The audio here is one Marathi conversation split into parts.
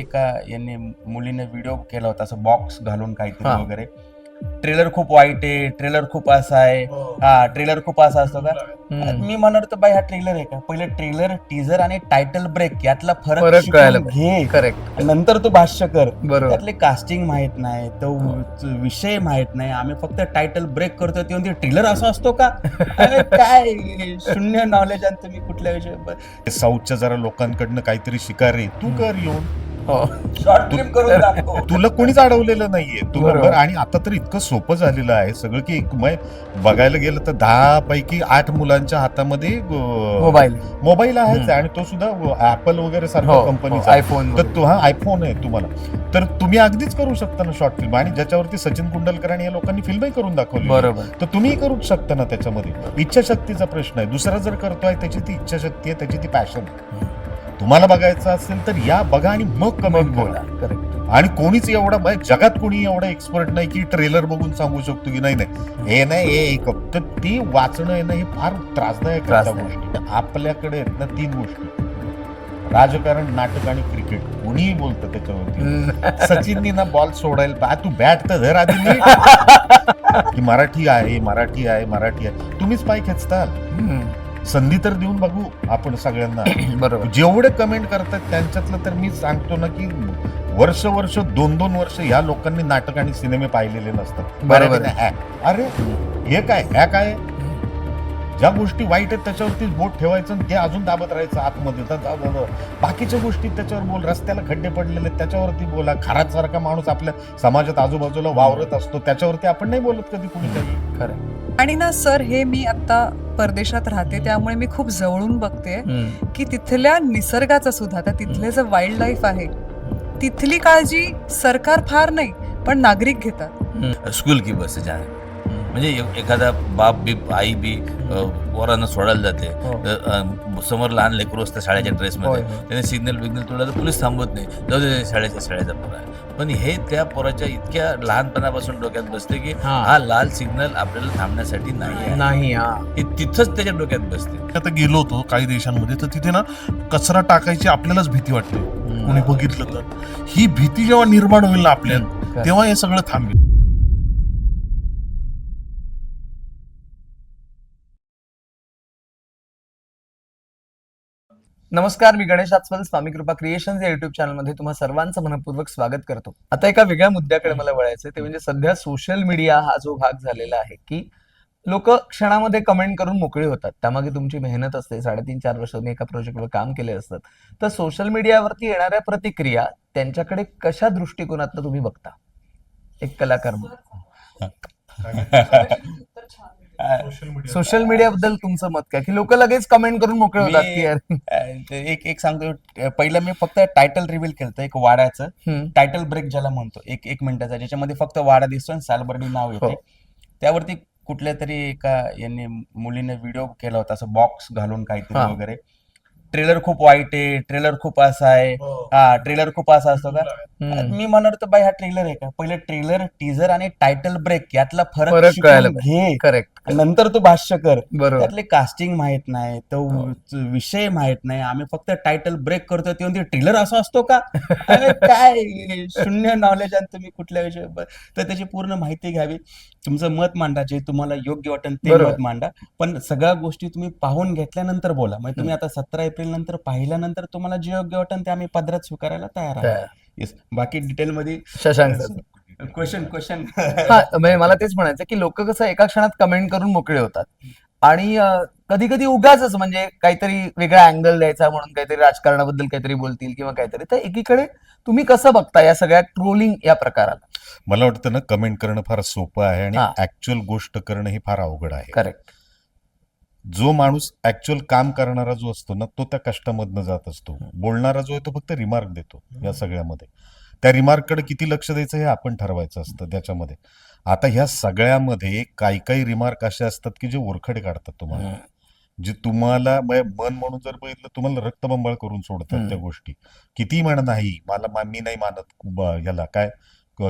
एका यांनी मुलीने व्हिडिओ केला होता असं बॉक्स घालून काहीतरी हा. वगैरे. ट्रेलर खूप वाईट आहे, ट्रेलर खूप असा आहे. हा, ट्रेलर खूप असा असतो का? मी म्हणत होतो बाई हा ट्रेलर आहे का? पहिले ट्रेलर, टीजर आणि टायटल ब्रेक यातला फरक फरक कळायला शिकून घे. करेक्ट. नंतर तू भाष्य कर. बरोबर. त्यातले कास्टिंग माहित नाही, तो विषय माहित नाही. आम्ही फक्त टायटल ब्रेक करतो ते म्हणते ट्रेलर असा असतो का? अरे काय शून्य नॉलेज आणि तुम्ही कुठल्या विषय. साऊथच्या जरा लोकांकडनं काहीतरी शिकार रे तू कर येऊन हो. शॉर्ट फिल्म करून दाखव. तुला कोणीच अडवलेलं नाहीये तू बरोबर. बरोबर. आणि आता तर इतकं सोपं झालेलं आहे सगळं की बघायला गेलं तर 10 पैकी 8 मुलांच्या हातामध्ये मोबाईल आहेच. आणि तो सुद्धा ऍपल वगैरे सारख्या कंपनीचा आयफोन. तर तो आयफोन आहे तुम्हाला. तर तुम्ही अगदीच करू शकता ना शॉर्ट फिल्म. आणि ज्याच्यावरती सचिन कुंडलकर आणि या लोकांनी फिल्मही करून दाखवली बरोबर. तर तुम्ही करूच शकता ना. त्याच्यामध्ये इच्छाशक्तीचा प्रश्न आहे. दुसरा जर करतोय त्याची ती इच्छाशक्ती आहे, त्याची ती पॅशन आहे. तुम्हाला बघायचं असेल तर या बघा आणि मग कमेंट बोला. करेक्ट. आणि कोणीच एवढा जगात कोणी एवढा एक्सपर्ट नाही की ट्रेलर बघून सांगू शकतो की नाही हे नाही हे तर ती वाचणं आहे ना हे फार त्रासदायक आहे. त्या गोष्टी आपल्याकडे आहेत ना 3 गोष्टी: राजकारण, नाटक आणि क्रिकेट. कोणीही बोलतं त्याच्यावरती. सचिननी ना बॉल सोडायला तू बॅट तर धर आधी की मराठी आहे मराठी आहे मराठी आहे. तुम्हीच पाय खेचताल. संधी तर देऊन बघू आपण सगळ्यांना. बरोबर. जेवढे कमेंट करतात त्यांच्यातलं तर मी सांगतो ना की वर्ष 2-2 वर्ष ह्या लोकांनी नाटक आणि सिनेमे पाहिलेले नसतात. बरोबर. अरे हे काय ह्या काय ज्या गोष्टी वाईट आहेत त्याच्यावरती बोट ठेवायचं आणि ते अजून दाबत राहायचं आतमध्ये. बाकीच्या गोष्टी त्याच्यावर बोल. रस्त्याला खड्डे पडलेले त्याच्यावरती बोला. खरात सारखा माणूस आपल्या समाजात आजूबाजूला वावरत असतो त्याच्यावरती आपण नाही बोलत कधी कुणी काही. खरं. आणि ना सर, हे मी आता परदेशात राहते त्यामुळे मी खूप जवळून बघते की तिथल्या निसर्गाचं सुद्धा, आता तिथले जे वाईल्ड लाईफ आहे तिथली काळजी सरकार फार नाही पण नागरिक घेतात. स्कूल की बस जाणे म्हणजे एखादा बाप बी आई बी पोरांना सोडायला जाते. समोर लहान लेकरू असतं शाळेच्या ड्रेसमध्ये, त्याने सिग्नल बिग्नल तोडला तर पोलीस थांबवत नाही. जाऊ दे शाळेचा पोरा आहे. पण हे त्या पोराच्या इतक्या लहानपणापासून डोक्यात बसते की हा लाल सिग्नल आपल्याला थांबण्यासाठी नाही. हे तिथंच त्याच्या डोक्यात बसते. आता गेलो होतो काही देशांमध्ये तर तिथे ना कचरा टाकायची आपल्यालाच भीती वाटते. कोणी बघितलं तर ही भीती जेव्हा निर्माण होईल ना आपल्याला तेव्हा हे सगळं थांबेल. नमस्कार, मी गणेश आचवल. स्वामी कृपा क्रिएशन्स या युट्यूब चॅनलमध्ये तुम्हा सर्वांचं मनपूर्वक स्वागत करतो. आता एका वेगळ्या मुद्द्याकडे मला वळायचंय, ते म्हणजे सध्या सोशल मीडिया हा जो भाग झालेला आहे की लोक क्षणामध्ये कमेंट करून मोकळी होतात. त्यामागे तुमची मेहनत असते. 3.5-4 वर्ष तुम्ही एका प्रोजेक्टवर काम केले असतात. तर सोशल मीडियावरती येणाऱ्या प्रतिक्रिया त्यांच्याकडे कशा दृष्टिकोनातून तुम्ही बघता एक कलाकार म्हणून? सोशल मीडिया बद्दल तुमचं मत काय, की लोक लगेच कमेंट करून मोकळे होतात की यार? एक सांगतो. पहिलं मी फक्त टायटल रिव्हील केलं एक वाड्याचं टायटल ब्रेक ज्याला म्हणतो, एक मिनिटाचा, ज्याच्यामध्ये फक्त वाडा दिसतो आणि सालबर्डी नाव येते. त्यावरती कुठल्या तरी एका यांनी मुलीने व्हिडिओ केला होता असं बॉक्स घालून काहीतरी वगैरे. ट्रेलर खूप वाईट आहे, ट्रेलर खूप असा आहे. हा, ट्रेलर खूप असा असतो का? मी म्हणत होतो बाई हा ट्रेलर आहे का? पहिले ट्रेलर, टीजर आणि टायटल ब्रेक यातला फरक शिकून घे. करेक्ट. नंतर तू भाष्य कर. बरोबर. त्यातले कास्टिंग माहित नाही, तो विषय माहित नाही. आम्ही फक्त टायटल ब्रेक करतो ते म्हणते ट्रेलर असा असतो का? अरे काय शून्य नॉलेज आणि तुम्ही कुठल्या विषय. तर त्याची पूर्ण माहिती घ्यावी, तुमचं मत मांडा, जे तुम्हाला योग्य वाटेल ते मत मांडा. पण सगळ्या गोष्टी तुम्ही पाहून घेतल्यानंतर बोला. म्हणजे तुम्ही आता 17 एप्रिल नंतर पाहिल्यानंतर तुम्हाला जे योग्य वाटेल ते आम्ही पदरात स्वीकारायला तयार आहोत. येस. बाकी डिटेल मध्ये शशांक क्वेश्चन म्हणजे मला तेच म्हणायचं की लोक कसं एका क्षणात कमेंट करून मोकळे होतात आणि कधी कधी उगाच म्हणजे काहीतरी वेगळा अँगल द्यायचा म्हणून काहीतरी राजकारणाबद्दल काहीतरी बोलतील किंवा काहीतरी. तर एकीकडे तुम्ही कसं बघता या सगळ्या ट्रोलिंग या प्रकाराला? मला वाटतं ना कमेंट करणं फार सोपं आहे आणि ऍक्च्युअल गोष्ट करणं हे फार अवघड आहे. करेक्ट. जो माणूस ऍक्च्युअल काम करणारा जो असतो ना तो त्या कष्टामधनं जात असतो. बोलणारा जो आहे तो फक्त रिमार्क देतो या सगळ्यामध्ये. त्या रिमार्ककडे किती लक्ष द्यायचं हे आपण ठरवायचं असतं त्याच्यामध्ये. आता ह्या सगळ्यामध्ये काही रिमार्क असे असतात की जे ओरखडे काढतात तुम्हाला, जे तुम्हाला मन म्हणून जर बघितलं तुम्हाला रक्तबंबाळ करून सोडतात त्या गोष्टी. किती म्हण नाही मी नाही मानत याला काय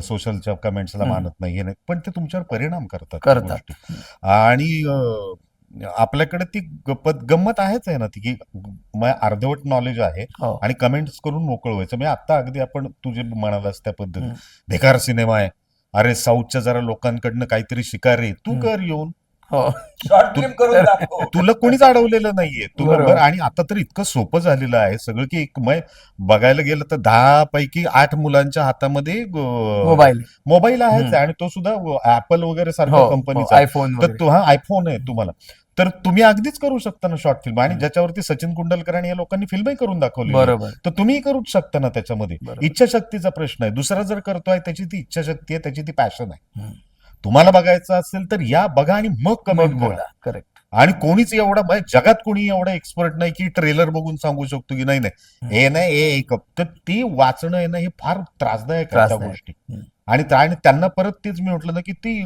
सोशलच्या कमेंट्सला मानत नाही हे नाही, पण ते तुमच्यावर परिणाम करतात त्या गोष्टी. आणि आपल्याकडे ती गंमत आहेच आहे ना ती की अर्धवट नॉलेज आहे हो. आणि कमेंट्स करून मोकळ व्हायचं. म्हणजे आता अगदी आपण तुझे म्हणालास त्या पद्धतीने बेकार सिनेमा आहे, अरे साऊथच्या जरा लोकांकडनं काहीतरी शिकार रे, तू कर येऊन, हो. शॉर्ट फिल्म करून दाखव. तुला कोणीच अडवलेलं नाहीये तुला. बरोबर. बरं, आणि आता तर इतकं सोपं झालेलं आहे सगळं की बघायला गेलं तर 10 पैकी 8 मुलांच्या हातामध्ये मोबाईल आहेच, आणि तो सुद्धा ऍपल वगैरे सारख्या कंपनीचा. आयफोन तर तो आयफोन आहे तुम्हाला, तर तुम्ही अगदीच करू शकता ना शॉर्ट फिल्म. आणि ज्याच्यावरती सचिन कुंडलकर आणि या लोकांनी फिल्मही करून दाखवली, बरोबर. तर तुम्हीही करूच शकता ना त्याच्यामध्ये. बरोबर. इच्छाशक्तीचा प्रश्न आहे. दुसरा जर करतोय त्याची ती इच्छाशक्ती आहे, त्याची ती पॅशन आहे. तुम्हाला बघायचं असेल तर या बघा आणि मग कमेंट बोला. करेक्ट. आणि कोणीच एवढा जगात कोणी एवढा एक्सपर्ट नाही की ट्रेलर बघून सांगू शकतो की नाही हे नाही हे एक. तर ती वाचणं आहे ना, हे फार त्रासदायक आहे त्या गोष्टी. आणि त्यांना परत तेच मी म्हटलं ना की ती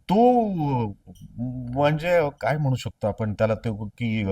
तो म्हणजे काय म्हणू शकतो आपण त्याला, ते की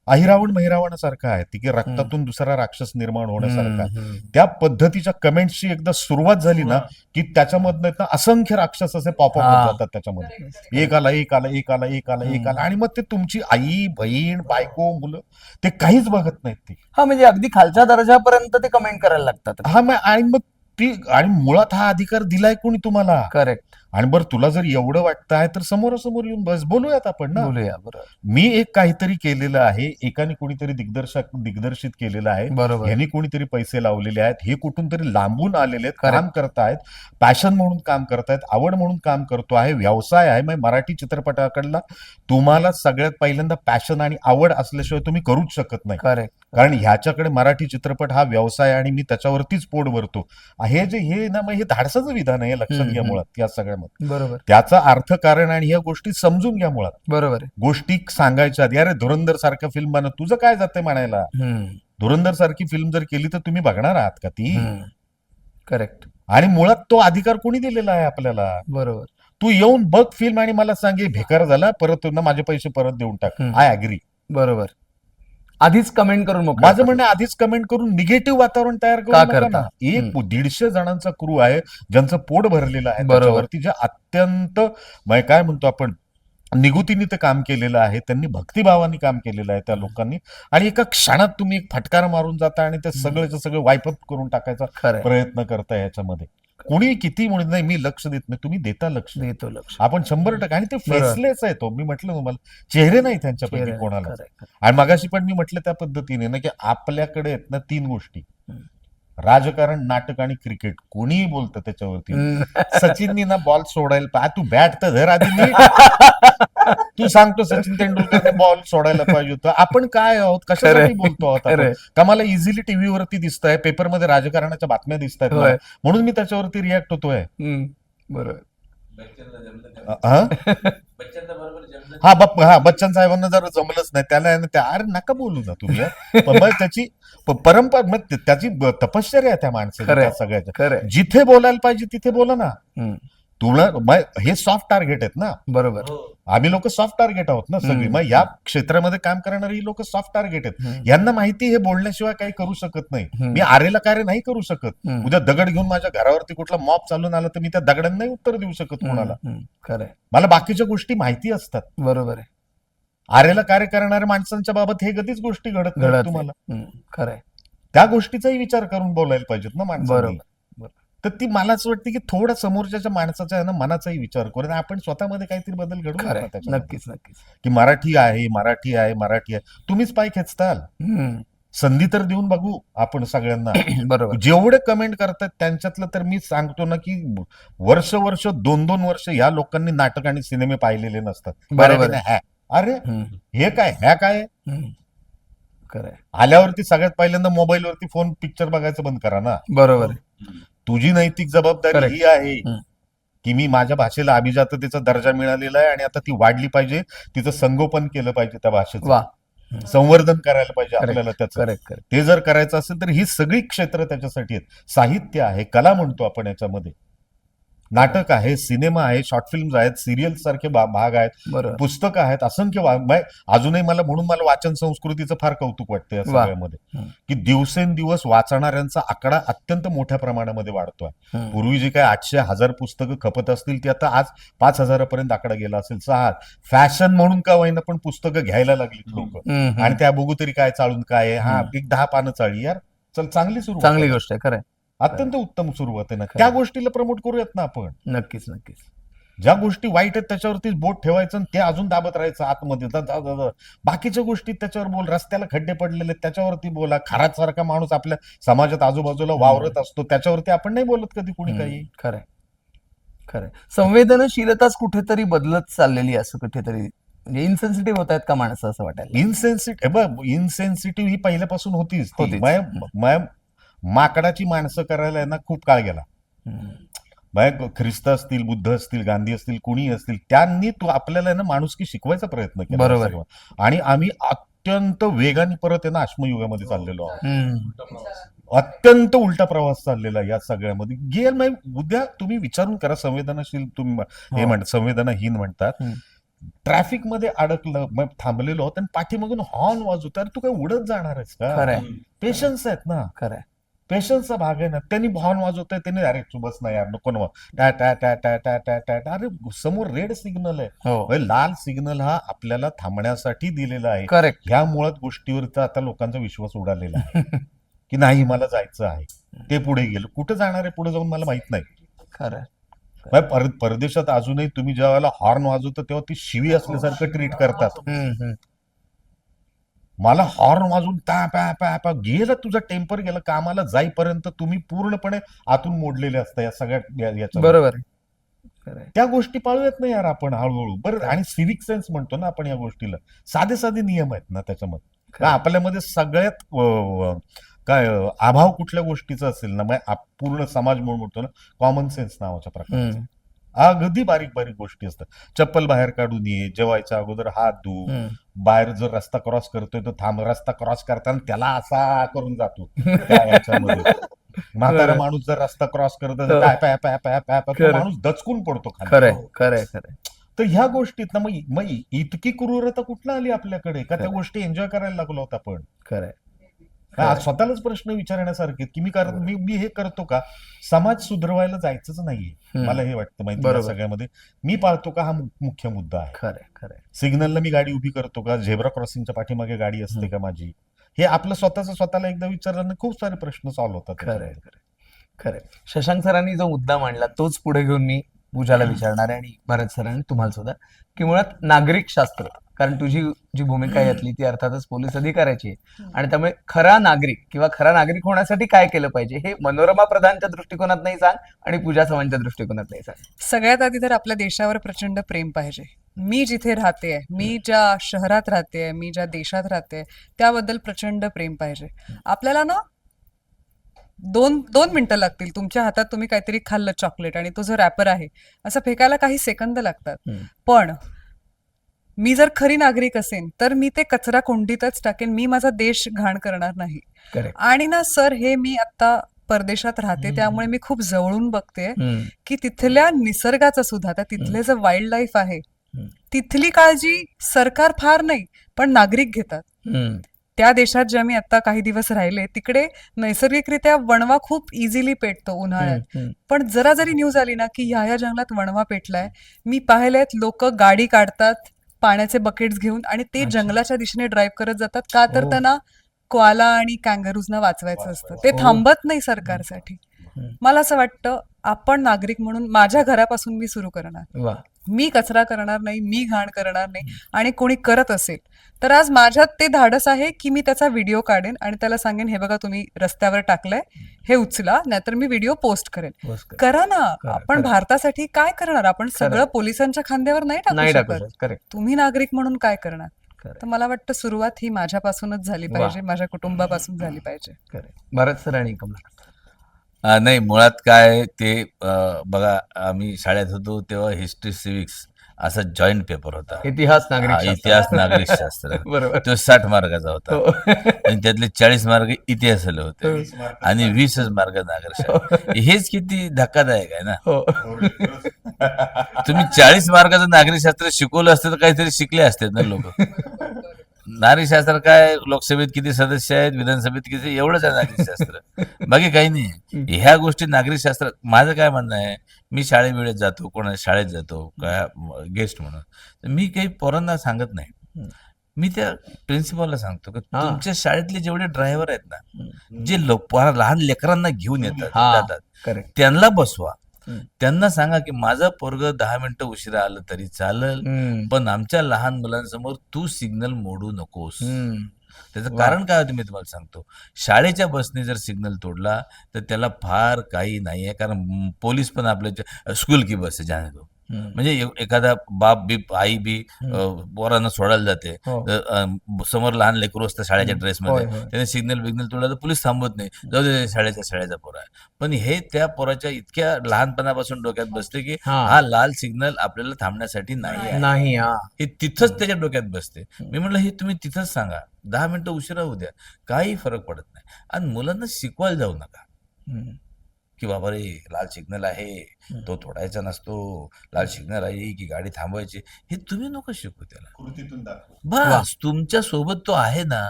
अहिरावण महिरावणासारखा आहे ती, की रक्तातून दुसरा राक्षस निर्माण होण्यासारखा. त्या पद्धतीच्या कमेंट्सची एकदा सुरुवात झाली ना की त्याच्यामधनं असंख्य राक्षस असे पॉपअप होत जातात त्याच्यामध्ये. एक आला एक आला एक आला एक आला एक आला, आणि मग ते तुमची आई बहीण बायको मुलं ते काहीच बघत नाहीत ते. म्हणजे अगदी खालच्या दर्जापर्यंत ते कमेंट करायला लागतात. आणि मग ती, आणि मुळात हा अधिकार दिलाय कोणी तुम्हाला? करेक्ट. आणि बरं, तुला जर एवढं वाटतं आहे तर समोरासमोर येऊन बस, बोलूयात आपण ना. बोलूया. बरोबर. मी एक काहीतरी केलेलं आहे, एकाने कोणीतरी दिग्दर्शित केलेलं आहे, बरोबर. ह्यांनी कोणीतरी पैसे लावलेले आहेत, हे कुठून तरी लांबून आलेले आहेत, काम करतायत, पॅशन म्हणून काम करतायत, आवड म्हणून काम करतो आहे, व्यवसाय आहे. मराठी चित्रपटाकडला तुम्हाला सगळ्यात पहिल्यांदा पॅशन आणि आवड असल्याशिवाय तुम्ही करूच शकत नाही. करेक्ट. कारण ह्याच्याकडे मराठी चित्रपट हा व्यवसाय आणि मी त्याच्यावरतीच पोट भरतो हे जे हे ना, मग हे धाडसाचं विधान आहे, लक्षात घ्या मुळात या सगळ्यामध्ये. बरोबर. त्याचा अर्थ कारण आणि ह्या गोष्टी समजून घ्या मुळात. बरोबर. गोष्टी सांगायच्या आधी, अरे धुरंधर सारखं फिल्म बनव, तुझं काय जातंय म्हणायला? धुरंधर सारखी फिल्म जर केली तर तुम्ही बघणार आहात का ती? करेक्ट. आणि मुळात तो अधिकार कोणी दिलेला आहे आपल्याला? बरोबर. तू येऊन बघ फिल्म आणि मला सांगे बेकार झाला, परत माझे पैसे परत देऊन टाक. I agree. बरोबर. आधीच कमेंट करून माझं म्हणणं, आधीच कमेंट करून निगेटिव्ह वातावरण तयार करू नका ना. 150 जणांचा क्रू आहे ज्यांचं पोट भरलेलं आहे त्याच्यावरती, जे अत्यंत काय म्हणतो आपण निगुतीने ते काम केलेलं आहे, त्यांनी भक्तिभावाने काम केलेलं आहे त्या लोकांनी. आणि एका क्षणात तुम्ही एक फटकार मारून जाता आणि ते सगळं सगळं वाईपअप करून टाकायचा प्रयत्न करताय याच्यामध्ये. कुणी किती म्हणत नाही मी लक्ष देत नाही, तुम्ही देता लक्ष. देतो लक्ष आपण 100%. आणि ते फेसलेस आहे तो, मी म्हटलं तुम्हाला चेहरे नाही त्यांच्यापैकी कोणाला. आणि मगाशी पण मी म्हटलं त्या पद्धतीने ना की आपल्याकडे आहेत ना 3 गोष्टी, राजकारण, नाटक आणि क्रिकेट. कोणीही बोलतं त्याच्यावरती. सचिननी ना बॉल सोडायला तू बॅट तर धर आधी नीट. तू सांगतो सचिन तेंडुलकरने बॉल सोडायला पाहिजे होतं. आपण काय आहोत, कशासाठी बोलतो आहोत आपण? का मला इझिली टीव्हीवरती दिसतंय, पेपरमध्ये राजकारणाच्या बातम्या दिसतायत म्हणून मी त्याच्यावरती रिॲक्ट होतोय. बरोबर. बच्चन साहेबांना जर जमलंच नाही त्याला, अरे नका बोलू ना तुम्ही. त्याची परंपरा, मग त्याची तपश्चर्या आहे त्या माणसाच्या सगळ्याच्या. जिथे बोलायला पाहिजे तिथे बोला ना. तुला हे सॉफ्ट टार्गेट आहेत ना. बरोबर. आम्ही लोक सॉफ्ट टार्गेट आहोत ना सगळी. मग या क्षेत्रामध्ये काम करणारी ही लोक सॉफ्ट टार्गेट आहेत. यांना माहिती हे बोलण्याशिवाय काही करू शकत नाही. मी आरेला कार्य नाही करू शकत. उद्या दगड घेऊन माझ्या घरावरती कुठला मॉप चालून आला तर मी त्या दगडांना नाही उत्तर देऊ शकत कोणाला. खरंय. मला बाकीच्या गोष्टी माहिती असतात. बरोबर आहे. आरेला कार्य करणाऱ्या माणसांच्या बाबत हे कधीच गोष्टी घडत नाही तुम्हाला. खरंय. त्या गोष्टीचाही विचार करून बोलायला पाहिजेत ना माणसांनी. तर ती मला असं वाटतं की थोडा समोरच्या माणसाचा आहे ना मनाचाही विचार करू, आपण स्वतःमध्ये काहीतरी बदल घडवू. नक्कीच नक्कीच. की मराठी आहे मराठी आहे मराठी आहे, तुम्हीच पाय खेचताल. संधी तर देऊन बघू आपण सगळ्यांना. बरोबर. जेवढे कमेंट करतात त्यांच्यातलं तर मी सांगतो ना की वर्ष 2-2 वर्ष या लोकांनी नाटक आणि सिनेमे पाहिलेले नसतात. बरोबर. अरे हे काय, ह्या काय खरंय. आल्यावरती सगळ्यात पहिल्यांदा मोबाईलवरती फोन पिक्चर बघायचं बंद करा ना. बरोबर. तुझी नैतिक जबाबदारी ही आहे की मी माझ्या भाषेला अभिजाततेचा दर्जा मिळालेला आहे आणि आता ती वाढली पाहिजे, तिचं संगोपन केलं पाहिजे, त्या भाषेचं संवर्धन करायला पाहिजे आपल्याला त्याचं. ते जर करायचं असेल तर ही सगळी क्षेत्र त्याच्यासाठी आहेत. साहित्य आहे, कला म्हणतो आपण याच्यामध्ये. नाटक आहे, सिनेमा आहे, शॉर्ट फिल्म्स आहेत, सिरियल सारखे भाग आहेत, बरोबर. पुस्तकं आहेत, असंख्य अजूनही म्हणून मला वाचन संस्कृतीचं फार कौतुक वाटतं या वा. सगळ्यामध्ये, की दिवसेंदिवस वाचणाऱ्यांचा आकडा अत्यंत मोठ्या प्रमाणामध्ये वाढतोय. पूर्वी जे काय 800-1000 पुस्तकं खपत असतील ती आता आज 5000 पर्यंत आकडा गेला असेल. 6 फॅशन म्हणून का होईना पण पुस्तकं घ्यायला लागली लोक, आणि त्या बघू तरी काय चालून काय आहे, हा एक 10 पानं चाळली, यार चल चांगली सुरुवात चांगली आहे. गोष्ट आहे, खरंय. अत्यंत उत्तम सुरुवात आहे ना. त्या गोष्टीला प्रमोट करूयात ना आपण. नक्कीच नक्कीच. ज्या गोष्टी वाईट आहेत त्याच्यावरती बोट ठेवायचं आणि ते अजून दाबत राहायचं आतमध्ये. बाकीच्या गोष्टी त्याच्यावर बोल, रस्त्याला खड्डे पडलेले त्याच्यावरती बोला, खरात सारखा माणूस आपल्या समाजात आजूबाजूला वावरत असतो त्याच्यावरती आपण नाही बोलत कधी कुणी काही. खरंय खरंय. संवेदनशीलताच कुठेतरी बदलत चाललेली असं कुठेतरी, म्हणजे इनसेन्सिटिव्ह होत आहेत का माणसं असं वाटायला? इनसेन्सिटिव्ह ही पहिल्यापासून होतीच ती. होतीच. माकडाची माणसं करायला ना खूप काळ गेला. ख्रिस्त असतील, बुद्ध असतील, गांधी असतील, कुणी असतील, त्यांनी तो आपल्याला ना माणुसकी शिकवायचा प्रयत्न केला. बरोबर. सर्व. आणि आम्ही अत्यंत वेगाने परत आहे ना अश्मयुगामध्ये चाललेलो आहोत. अत्यंत उलटा प्रवास चाललेला या सगळ्यामध्ये. उद्या तुम्ही विचारून करा, संवेदनशील तुम्ही हे म्हणतात, संवेदनाहीन म्हणतात. ट्रॅफिक मध्ये अडकलं, मग थांबलेलो आहोत आणि पाठीमागून हॉर्न वाजवतात, तू काय उडत जाणार आहेस का? खरंय पेशन्स आहेत ना, खरंय. पेशन्सचा भाग आहे ना. त्यांनी हॉर्न वाजवतोय, त्यांनी अरे तू बस ना यार, नको ना टा टा टा टा टा टा टा टा. अरे समोर रेड सिग्नल आहे, हो लाल सिग्नल हा आपल्याला थांबण्यासाठी दिलेला आहे. करेक्ट. ह्या मुळात गोष्टीवरचा आता लोकांचा विश्वास उडालेला आहे की नाही मला जायचं आहे. ते पुढे गेलं, कुठं जाणार आहे पुढे जाऊन मला माहित नाही. खरंय. परदेशात अजूनही तुम्ही ज्या वेळेला हॉर्न वाजवतो तेव्हा ती शिवी असल्यासारखं ट्रीट करतात. मला हॉर्न वाजून गेलं तुझा टेम्पर गेलं, कामाला जाईपर्यंत तुम्ही पूर्णपणे आतून मोडलेले असता या सगळ्या याच्या. बरोबर आहे. त्या गोष्टी पाळूयात ना यार आपण हळूहळू. बरं, आणि सिव्हिक सेन्स म्हणतो ना आपण या गोष्टीला, साधे साधे नियम आहेत ना त्याच्यामध्ये. का आपल्यामध्ये सगळ्यात काय अभाव कुठल्या गोष्टीचा असेल ना, मग पूर्ण समाज म्हणून म्हणतो ना, कॉमन सेन्स नावाच्या प्रकारचा. अगदी बारीक बारीक गोष्टी असतात. चप्पल बाहेर काढून ये, जेवायच्या अगोदर हात धु, बाहेर जर रस्ता क्रॉस करतोय तर थांब, रस्ता क्रॉस करताना त्याला असा करून जातो त्या याच्यामध्ये. म्हातारा माणूस जर रस्ता क्रॉस करत असेल, तो माणूस दचकून पडतो खाली. खरंय खरंय खरंय. तर ह्या गोष्टीत ना मग इतकी क्रूरता कुठला आली आपल्याकडे का त्या गोष्टी एन्जॉय करायला लागलो होता आपण. खरंय. स्वतःलाच प्रश्न विचारण्यासारखे की मी हे करतो का, समाज सुधारवायला जायचंच नाहीये. मला हे वाटतं माहिती सगळ्यामध्ये मी पाळतो का हा मुख्य मुद्दा आहे. खरंय खरंय. सिग्नलला मी गाडी उभी करतो का, झेब्रा क्रॉसिंगच्या पाठीमागे गाडी असते का माझी, हे आपलं स्वतःला एकदा विचारल्यानं खूप सारे प्रश्न सॉल्व्ह होतात. खरंय खरंय. शशांक सरांनी जो मुद्दा मांडला तोच पुढे घेऊन मी पूजाला विचारणार आहे आणि भरत सरांनी तुम्हाला सुद्धा, की मुळात नागरिक शास्त्र, कारण तुझी जी भूमिका आहे यातली ती अर्थातच पोलीस अधिकाऱ्याची आहे, आणि त्यामुळे खरा नागरिक किंवा खरा नागरिक होण्यासाठी काय केलं पाहिजे हे मनोरमा प्रधानच्या दृष्टिकोनात नाही सांग आणि पूजा चव्हाणच्या दृष्टिकोनात नाही सांग. सगळ्यात आधी तर आपल्या देशावर प्रचंड प्रेम पाहिजे. मी जिथे राहते, मी ज्या शहरात राहते, मी ज्या देशात राहते त्याबद्दल प्रचंड प्रेम पाहिजे. आपल्याला ना 2 मिनिटं लागतील, तुमच्या हातात तुम्ही काहीतरी खाल्लं चॉकलेट आणि तो जो रॅपर आहे असं फेकायला काही सेकंद लागतात. पण मी जर खरी नागरिक असेन तर मी ते कचरा कोंडीतच टाकेन, मी माझा देश घाण करणार नाही. आणि ना सर, हे मी आता परदेशात राहते त्यामुळे मी खूप जवळून बघते की तिथल्या निसर्गाचं सुद्धा, आता तिथले जे वाईल्ड लाईफ आहे तिथली काळजी सरकार फार नाही पण नागरिक घेतात. त्या देशात ज्या मी आता काही दिवस राहिले तिकडे नैसर्गिकरित्या वणवा खूप इझिली पेटतो उन्हाळ्यात, पण जरा जरी न्यूज आली ना की ह्या जंगलात वणवा पेटलाय, मी पाहिलेत लोक गाडी काढतात पाण्याचे बकेट्स घेऊन आणि ते जंगलाच्या दिशेने ड्राईव्ह करत जातात. का तर त्यांना कोआला आणि कँगरूजना वाचवायचं असतं, ते थांबत नाही सरकारसाठी. मला असं वाटतं आपण नागरिक म्हणून माझ्या घरापासून मी सुरू करणार. मी कचरा करणार नाही, मी घाण करणार नाही, आणि कोणी करत असेल तर आज माझ्यात ते धाडस आहे की मी त्याचा व्हिडिओ काढेन आणि त्याला सांगेन, हे बघा तुम्ही रस्त्यावर टाकलंय, हे उचला, नाहीतर मी व्हिडिओ पोस्ट करेन. करा ना. आपण भारतासाठी काय करणार? आपण सगळं पोलिसांच्या खांद्यावर नाही टाकू शकत. तुम्ही नागरिक म्हणून काय करणार? तर मला वाटतं सुरुवात ही माझ्यापासूनच झाली पाहिजे, माझ्या कुटुंबापासून झाली पाहिजे. भरत सर आणि कमला. नाही, मुळात काय ते बघा, आम्ही शाळेत होतो तेव्हा हिस्ट्री, सिव्हिक्स असा जॉईंट पेपर होता. इतिहास नागरिक शास्त्र. इतिहास नागरिक शास्त्र. बरोबर. तो 60 मार्काचा होता हो. आणि त्यातले 40 मार्क इतिहासाला होते आणि 20 मार्क नागरिक शास्त्र. हेच किती धक्कादायक आहे ना. हो. तुम्ही 40 मार्काचं नागरिकशास्त्र शिकवलं असतं तर काहीतरी शिकले असते ना लोक. नागरिकशास्त्र काय, लोकसभेत किती सदस्य आहेत, विधानसभेत किती, एवढंच आहे नागरिकशास्त्र, बाकी काही नाही. ह्या गोष्टी नागरिकशास्त्र. माझं काय म्हणणं आहे, मी शाळेवेळेत जातो, कोणा शाळेत जातो काय गेस्ट म्हणून, तर मी काही पोरांना सांगत नाही. मी त्या प्रिन्सिपलला सांगतो की तुमच्या शाळेतले जेवढे ड्रायव्हर आहेत ना, जे लहान लेकरांना घेऊन येतात जातात, करेक्ट. त्यांना बसवा. त्यांना सांगा की माझं पोरग 10 मिनिटं उशिरा आलं तरी चालेल, पण आमच्या लहान मुलांसमोर तू सिग्नल मोडू नकोस. त्याचं कारण काय होतं मी तुम्हाला सांगतो. शाळेच्या बसने जर सिग्नल तोडला तर त्याला फार काही नाहीये, कारण पोलीस पण आपल्या स्कूल की बस आहे जाणे तो, म्हणजे एखादा बाप बी आई बी पोरांना सोडायला जाते, समोर लहान लेकरू असतं शाळेच्या ड्रेसमध्ये, त्याने सिग्नल बिग्नल तोडला तर पोलीस थांबवत नाही, जाऊ दे शाळेचा पोरा आहे. पण हे त्या पोराच्या इतक्या लहानपणापासून डोक्यात बसते की हा लाल सिग्नल आपल्याला थांबण्यासाठी नाही, हे तिथंच त्याच्या डोक्यात बसते. मी म्हटलं हे तुम्ही तिथंच सांगा, 10 मिनिटं उशिरा होऊ द्या, काही फरक पडत नाही. आणि मुलांना शिकवायला जाऊ नका की बाबा रे लाल सिग्नल आहे तो तोडायचा नसतो, लाल सिग्नल आहे की गाडी थांबवायची, हे तुम्ही नको शिकू त्याला. बस तुमच्या सोबत तो आहे ना,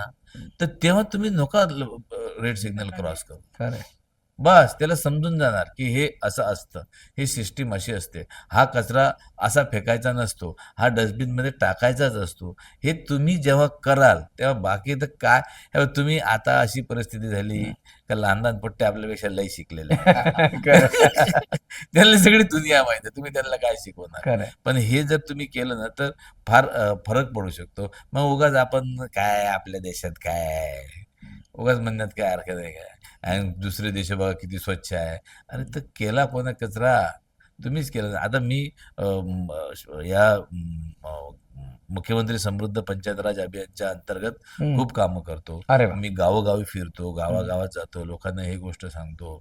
तर तेव्हा तुम्ही नका रेड सिग्नल क्रॉस करू. बस त्याला समजून जाणार की हे असं असतं, हे सिस्टीम अशी असते, हा कचरा असा फेकायचा नसतो, हा डस्टबिन मध्ये टाकायचाच असतो. हे तुम्ही जेव्हा कराल तेव्हा बाकी तर काय. तुम्ही आता अशी परिस्थिती झाली का लहान लहान पट्टे आपल्यापेक्षा लई शिकलेले त्यांना सगळी दुनिया माहिती आहे, तुम्ही त्यांना काय शिकवणार. पण हे जर तुम्ही केलं ना तर फार फरक पडू शकतो. मग उगाच आपण काय आपल्या देशात काय उगाच म्हणण्यात काय अर्थ नाही काय, आणि दुसरे देश बघा किती स्वच्छ आहे. अरे तर केला कोणा कचरा, तुम्हीच केला. आता मी या मुख्यमंत्री समृद्ध पंचायत राज अभियानच्या अंतर्गत खूप कामं करतो. मी गावोगावी फिरतो, गावागावात जातो, लोकांना ही गोष्ट सांगतो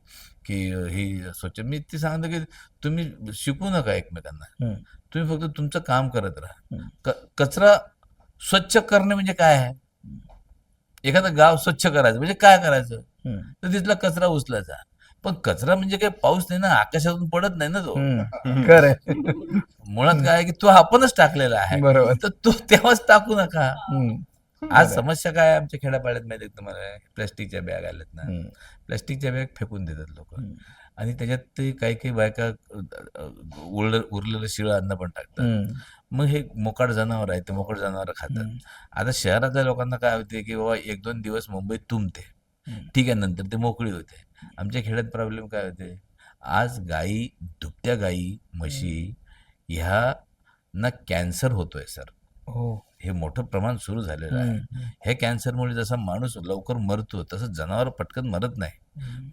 की ही स्वच्छ. मी ती सांगतो की तुम्ही शिकू नका एकमेकांना, तुम्ही फक्त तुमचं काम करत राहा. कचरा स्वच्छ करणे म्हणजे काय आहे, एखादं गाव स्वच्छ करायचं म्हणजे काय करायचं, तर तिथला कचरा उचलायचा. पण कचरा म्हणजे काय पाऊस नाही ना, आकाशातून पडत नाही ना तो. मुळात काय आहे की तो आपणच टाकलेला आहे, तर तो तेव्हाच टाकू नका. आज समस्या काय आहे आमच्या खेड्यापाड्यात माहिती आहे तुम्हाला, प्लास्टिकच्या बॅग आल्यात ना, प्लास्टिकच्या बॅग फेकून देतात लोक, आणि त्याच्यात ते काही बायका उरलेलं शिळं अन्न पण टाकतात. मग हे मोकाट जनावर आहे, ते मोकाट जनावर खातात. आता शहरातल्या लोकांना काय होते की बाबा 1-2 दिवस मुंबईत तुंबते, ठीक आहे, नंतर ते मोकळी होते. आमच्या खेड्यात प्रॉब्लेम काय होते, आज गाई, दुभत्या गाई, म्हशी ह्या ना कॅन्सर होतोय सर. हे मोठं प्रमाण सुरू झालेलं आहे. हे कॅन्सरमुळे जसा माणूस लवकर मरतो तसं जनावर पटकन मरत नाही,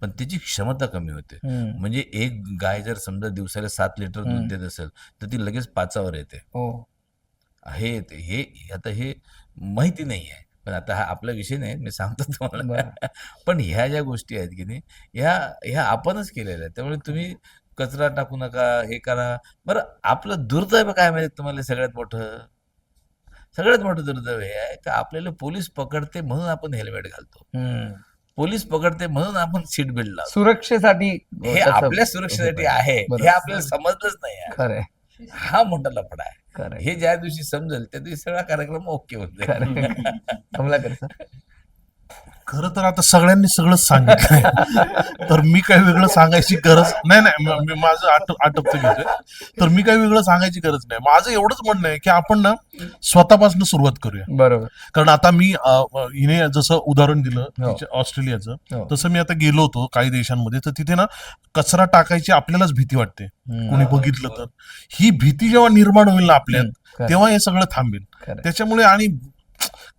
पण त्याची क्षमता कमी होते. म्हणजे एक गाय जर समजा दिवसाला 7 लिटर दूध देत असेल तर ती लगेच 5 येते. हे आता हे माहिती नाही आहे, पण आता हा आपला विषय नाही, मी सांगतो तुम्हाला. पण ह्या ज्या गोष्टी आहेत की नाही, ह्या आपणच केलेल्या आहेत. त्यामुळे तुम्ही कचरा टाकू नका, हे करा. बरं, आपलं दुर्दैव काय माहिती तुम्हाला, सगळ्यात मोठं दुर्दैव हे आहे का आपल्याला पोलीस पकडते म्हणून आपण हेल्मेट घालतो, पोलीस पकडते म्हणून आपण सीट बेल्ट लावतो, सुरक्षेसाठी. हे आपल्या सुरक्षेसाठी आहे, हे आपल्याला समजलंच नाही. हा मोठा लफडा आहे. हे ज्या दिवशी समजेल त्या दिवशी सगळा कार्यक्रम ओके होत. खरं तर आता सगळ्यांनी सगळं सांगितलंय, तर मी काही वेगळं सांगायची गरज नाही. मी माझं आटपतं घेतोय, तर मी काही वेगळं सांगायची गरज नाही. माझं एवढंच म्हणणं आहे की आपण ना स्वतःपासून सुरुवात करूया. बरोबर. कारण आता मी हिने जसं उदाहरण दिलं ऑस्ट्रेलियाचं, तसं मी आता गेलो होतो काही देशांमध्ये, तर तिथे ना कचरा टाकायची आपल्यालाच भीती वाटते, कोणी बघितलं तर. ही भीती जेव्हा निर्माण होईल ना आपल्यात, तेव्हा हे सगळं थांबेल. त्याच्यामुळे आणि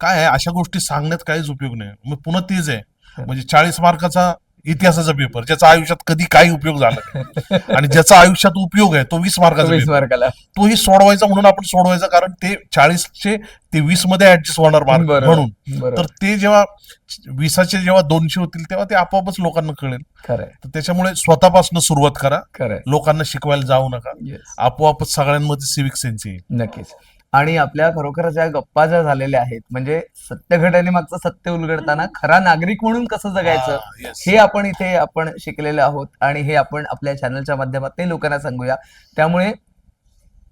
काय आहे, अशा गोष्टी सांगण्यात काहीच उपयोग नाही. मग पुन्हा तेच आहे, म्हणजे 40 मार्काचा इतिहासाचा पेपर ज्याचा आयुष्यात कधी काही उपयोग झाला नाही. आणि ज्याचा आयुष्यात उपयोग आहे तो 20 मार्काचा 20 पेपर. मार्काला तोही सोडवायचा म्हणून आपण सोडवायचा, कारण ते 40चे ते 20 मध्ये ऍडजस्ट होणार मार्क बरोबर. म्हणून. बरोबर. तर ते जेव्हा 20चे जेव्हा 200 होतील तेव्हा ते आपोआपच लोकांना कळेल. खरंय तर त्याच्यामुळे स्वतःपासून सुरुवात करा, खरंय लोकांना शिकवायला जाऊ नका. येस आपोआपच सगळ्यांमध्ये सिविक सेन्स येईल. नक्कीच. आणि आपल्या खरोखर ज्या गप्पा ज्या झालेल्या आहेत, म्हणजे सत्य घटनेमागचं सत्य उलगडताना खरा नागरिक म्हणून कसं जगायचं हा, yes. हे आपण इथे आपण शिकलेलो आहोत आणि हे आपण आपल्या चॅनलच्या माध्यमातून लोकांना सांगूया. त्यामुळे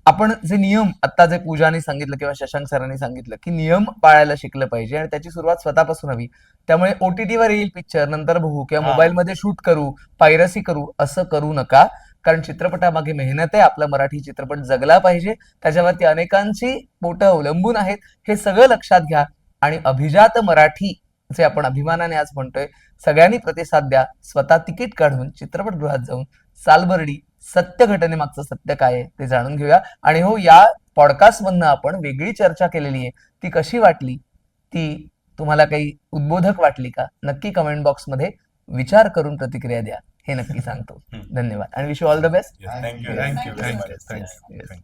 आपण जे नियम आता जे पूजाने सांगितलं किंवा शशांक सरांनी सांगितलं की नियम पाळायला शिकलं पाहिजे आणि त्याची सुरुवात स्वतःपासून हवी. त्यामुळे OTT वर येईल पिक्चर नंतर बघू किंवा मोबाईलमध्ये शूट करू, पायरसी करू असं करू नका. कारण चित्रपटामागे मेहनत आहे, आपला मराठी चित्रपट जगला पाहिजे, त्याच्यावरती अनेकांची पोटं अवलंबून आहेत, हे सगळं लक्षात घ्या. आणि अभिजात मराठी जे आपण अभिमानाने आज म्हणतोय, सगळ्यांनी प्रतिसाद द्या. स्वतः तिकीट काढून चित्रपटगृहात जाऊन सालबर्डी सत्य घटनेमागचं सत्य काय आहे ते जाणून घेऊया. आणि हो, या पॉडकास्ट मधनं आपण वेगळी चर्चा केलेली आहे, ती कशी वाटली, ती तुम्हाला काही उद्बोधक वाटली का, नक्की कमेंट बॉक्समध्ये विचार करून प्रतिक्रिया द्या, हे नक्की सांगतो. धन्यवाद आणि wish you all the best. Thank you thank you thank you thank you.